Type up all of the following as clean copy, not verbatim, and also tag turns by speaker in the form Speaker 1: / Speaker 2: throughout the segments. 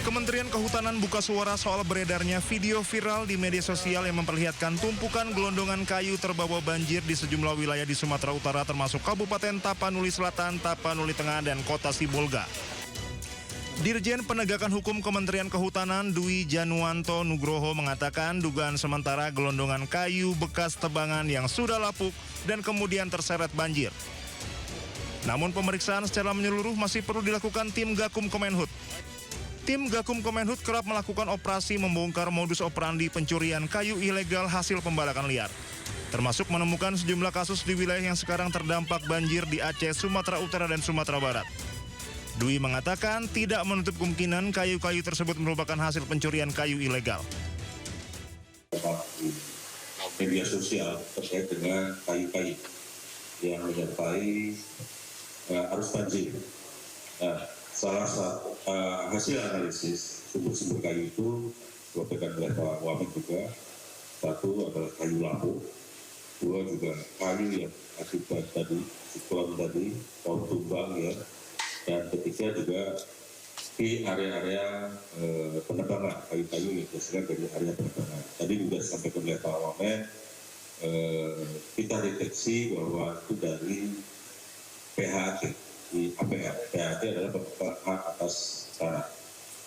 Speaker 1: Kementerian Kehutanan buka suara soal beredarnya video viral di media sosial yang memperlihatkan tumpukan gelondongan kayu terbawa banjir di sejumlah wilayah di Sumatera Utara termasuk Kabupaten Tapanuli Selatan, Tapanuli Tengah, dan Kota Sibolga. Dirjen Penegakan Hukum Kementerian Kehutanan Dwi Januanto Nugroho mengatakan dugaan sementara gelondongan kayu bekas tebangan yang sudah lapuk dan kemudian terseret banjir. Namun pemeriksaan secara menyeluruh masih perlu dilakukan tim Gakum Kemenhub. Tim Gakum Kemenhub kerap melakukan operasi membongkar modus operandi pencurian kayu ilegal hasil pembalakan liar. Termasuk menemukan sejumlah kasus di wilayah yang sekarang terdampak banjir di Aceh, Sumatera Utara, dan Sumatera Barat. Dwi mengatakan tidak menutup kemungkinan kayu-kayu tersebut merupakan hasil pencurian kayu ilegal.
Speaker 2: Media sosial terkait dengan kayu-kayu yang menyertai arus banjir. Salah satu hasil analisis sumber-sumber kayu itu disampaikan oleh Pak Wamen juga. Satu adalah kayu lapuk, dua juga kayu yang akibat tadi siklon tadi, pohon tumbang ya, dan ketiga juga di area-area penebangan kayu-kayu yang berasal dari area penebangan. Tadi juga disampaikan oleh Pak Wamen, kita deteksi bahwa itu dari PHT. Di APR, PHT adalah penebang atas tanah.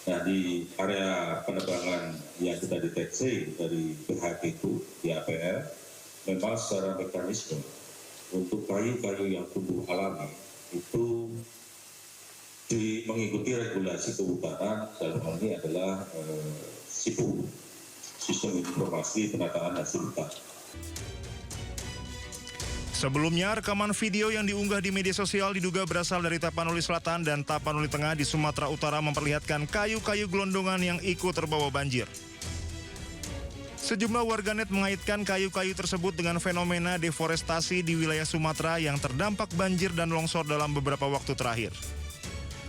Speaker 2: Nah, di area penebangan yang kita deteksi dari PHT itu di APR, memang secara mekanisme untuk kayu-kayu yang tumbuh alami itu mengikuti regulasi kehutanan, dalam hal ini adalah SIPU, Sistem Informasi Penataan Hasil Hutan.
Speaker 1: Sebelumnya, rekaman video yang diunggah di media sosial diduga berasal dari Tapanuli Selatan dan Tapanuli Tengah di Sumatera Utara memperlihatkan kayu-kayu gelondongan yang ikut terbawa banjir. Sejumlah warganet mengaitkan kayu-kayu tersebut dengan fenomena deforestasi di wilayah Sumatera yang terdampak banjir dan longsor dalam beberapa waktu terakhir.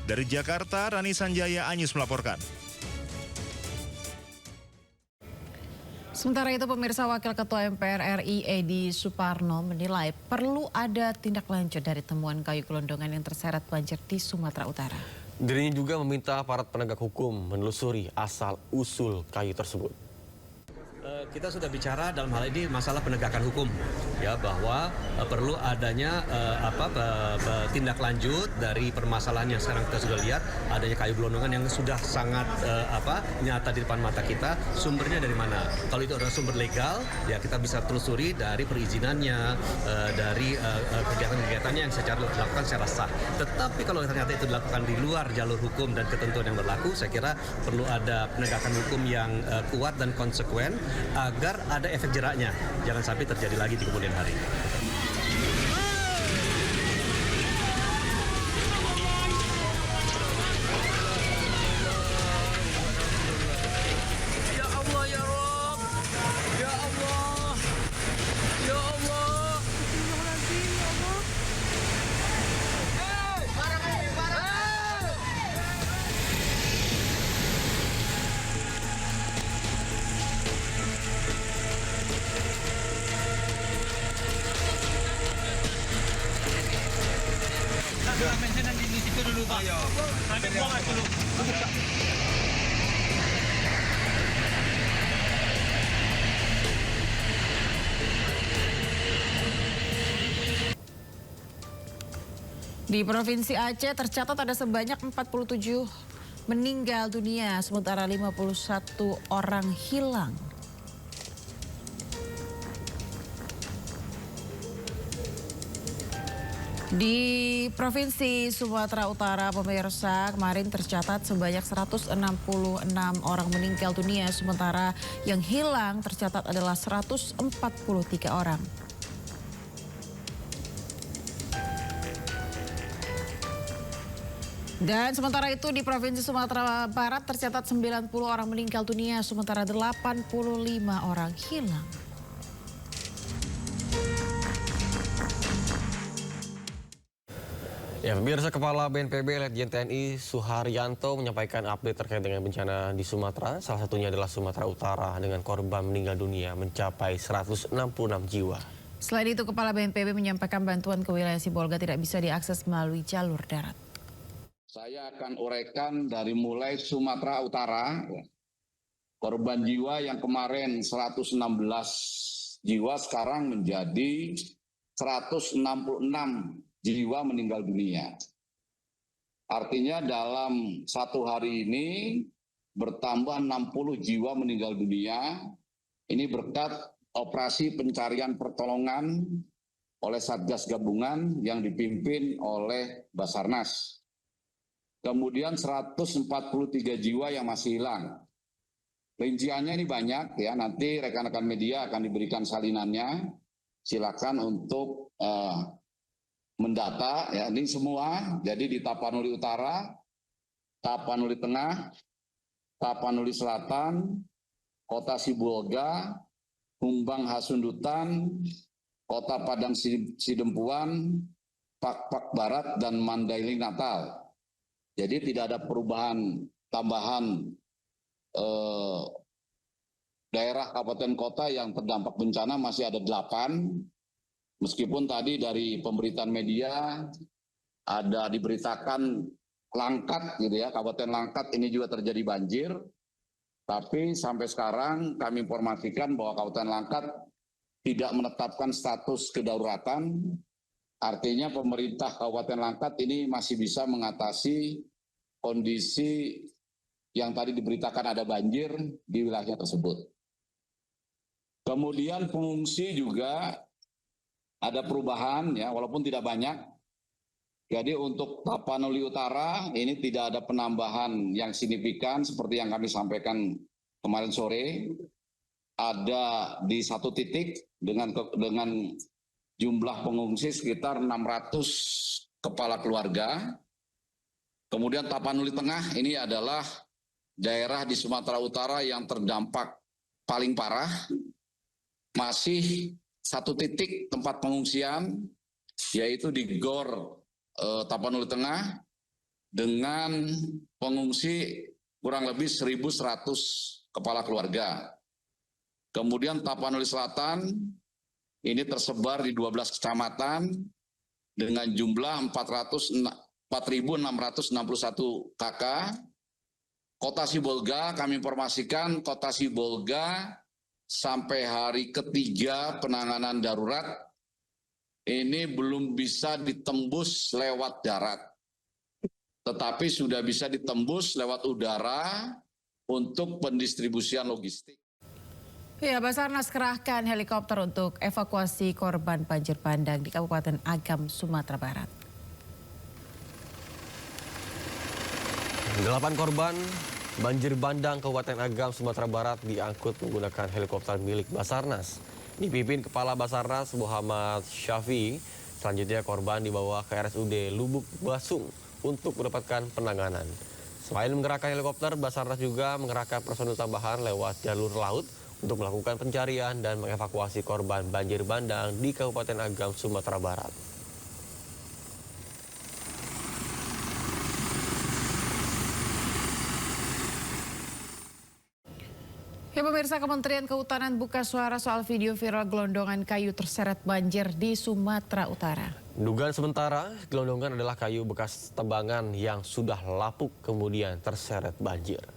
Speaker 1: Dari Jakarta, Rani Sanjaya Anyus melaporkan.
Speaker 3: Sementara itu, pemirsa, Wakil Ketua MPR RI Edi Suparno menilai perlu ada tindak lanjut dari temuan kayu gelondongan yang terseret banjir di Sumatera Utara.
Speaker 4: Dirinya juga meminta aparat penegak hukum menelusuri asal-usul kayu tersebut.
Speaker 5: Kita sudah bicara dalam hal ini masalah penegakan hukum, ya, bahwa perlu adanya tindak lanjut dari permasalahan yang sekarang kita sudah lihat, adanya kayu gelondongan yang sudah sangat nyata di depan mata kita. Sumbernya dari mana? Kalau itu adalah sumber legal, ya kita bisa telusuri dari perizinannya, dari kegiatan-kegiatannya yang dilakukan secara sah. Tetapi kalau ternyata itu dilakukan di luar jalur hukum dan ketentuan yang berlaku, saya kira perlu ada penegakan hukum yang kuat dan konsekuen, agar ada efek jeraknya, jangan sampai terjadi lagi di kemudian hari.
Speaker 6: Ya Allah, ya Rabb, ya Allah, ya Allah. Maintenance di situ dulu, Pak. Sampai buang dulu.
Speaker 3: Di Provinsi Aceh tercatat ada sebanyak 47 meninggal dunia, sementara 51 orang hilang. Di Provinsi Sumatera Utara, pemirsa, kemarin tercatat sebanyak 166 orang meninggal dunia, sementara yang hilang tercatat adalah 143 orang. Dan sementara itu di Provinsi Sumatera Barat tercatat 90 orang meninggal dunia, sementara 85 orang hilang.
Speaker 4: Ya, pemirsa, Kepala BNPB Letjen TNI Suharyanto menyampaikan update terkait dengan bencana di Sumatera. Salah satunya adalah Sumatera Utara dengan korban meninggal dunia mencapai 166 jiwa.
Speaker 3: Selain itu, Kepala BNPB menyampaikan bantuan ke wilayah Sibolga tidak bisa diakses melalui jalur darat.
Speaker 7: Saya akan uraikan dari mulai Sumatera Utara, korban jiwa yang kemarin 116 jiwa sekarang menjadi 166 jiwa meninggal dunia. Artinya dalam satu hari ini bertambah 60 jiwa meninggal dunia. Ini berkat operasi pencarian pertolongan oleh Satgas Gabungan yang dipimpin oleh Basarnas. Kemudian 143 jiwa yang masih hilang. Rinciannya ini banyak ya, nanti rekan-rekan media akan diberikan salinannya. Silakan untuk mendata ya, ini semua. Jadi di Tapanuli Utara, Tapanuli Tengah, Tapanuli Selatan, Kota Sibolga, Humbang Hasundutan, Kota Padang Sidempuan, Pak Barat, dan Mandailing Natal. Jadi tidak ada perubahan tambahan daerah kabupaten kota yang terdampak bencana, masih ada 8. Meskipun tadi dari pemberitaan media ada diberitakan Langkat gitu ya, Kabupaten Langkat ini juga terjadi banjir. Tapi sampai sekarang kami informasikan bahwa Kabupaten Langkat tidak menetapkan status kedaruratan. Artinya pemerintah Kabupaten Langkat ini masih bisa mengatasi kondisi yang tadi diberitakan ada banjir di wilayahnya tersebut. Kemudian pengungsi juga ada perubahan ya, walaupun tidak banyak. Jadi untuk Tapanuli Utara ini tidak ada penambahan yang signifikan seperti yang kami sampaikan kemarin sore. Ada di satu titik dengan jumlah pengungsi sekitar 600 kepala keluarga. Kemudian Tapanuli Tengah ini adalah daerah di Sumatera Utara yang terdampak paling parah. Masih satu titik tempat pengungsian, yaitu di Gor Tapanuli Tengah, dengan pengungsi kurang lebih 1.100 kepala keluarga. Kemudian Tapanuli Selatan, ini tersebar di 12 kecamatan dengan jumlah 4.661 KK. Kota Sibolga, kami informasikan Kota Sibolga sampai hari ketiga penanganan darurat ini belum bisa ditembus lewat darat, tetapi sudah bisa ditembus lewat udara untuk pendistribusian logistik.
Speaker 3: Ya, Basarnas kerahkan helikopter untuk evakuasi korban banjir bandang di Kabupaten Agam, Sumatera Barat.
Speaker 4: 8 korban banjir bandang Kabupaten Agam, Sumatera Barat diangkut menggunakan helikopter milik Basarnas. Dipimpin Kepala Basarnas Muhammad Syafi'i. Selanjutnya korban dibawa ke RSUD Lubuk Basung untuk mendapatkan penanganan. Selain menggerakkan helikopter, Basarnas juga mengerahkan personil tambahan lewat jalur laut untuk melakukan pencarian dan mengevakuasi korban banjir bandang di Kabupaten Agam, Sumatera Barat.
Speaker 3: Ya, pemirsa, Kementerian Kehutanan buka suara soal video viral gelondongan kayu terseret banjir di Sumatera Utara.
Speaker 4: Dugaan sementara, gelondongan adalah kayu bekas tebangan yang sudah lapuk kemudian terseret banjir.